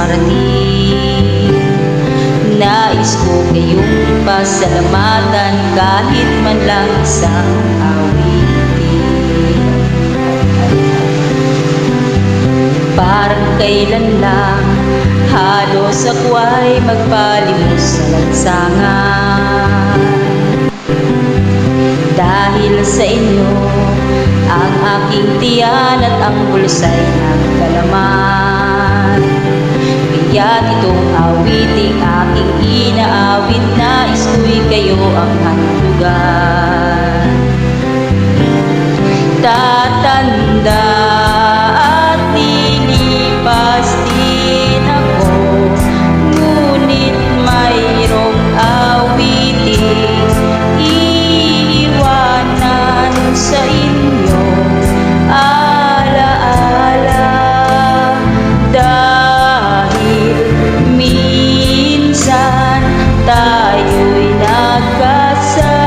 parating. Nais ko kayong pasalamatan kahit man lang isang awitin. Parang kailan lang halos ako ay magpalimos sa lansangan. Dahil sa inyo ang aking tiyan at ang bulsa'y ng kalaman. Kaya't itong awiting aking inaawit, nais ko'y kayo ang handlugan. Tatanda at lilipas din ako, ngunit mayroong awiting iiwanan sa inyo alaala. Dahil minsan tayo'y nagkasama.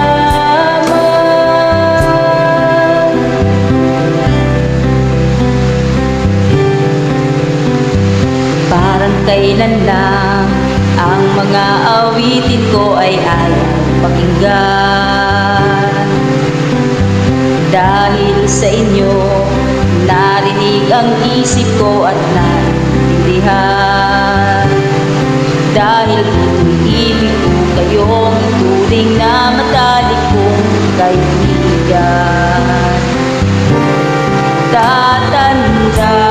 Parang kailan lang ang mga awitin ko ay ayaw pakinggan. Dahil sa inyo narinig ang isip ko at naintindihan. Dahil ibig ko kayong ituring na matalik kong kaibigan. Tatanda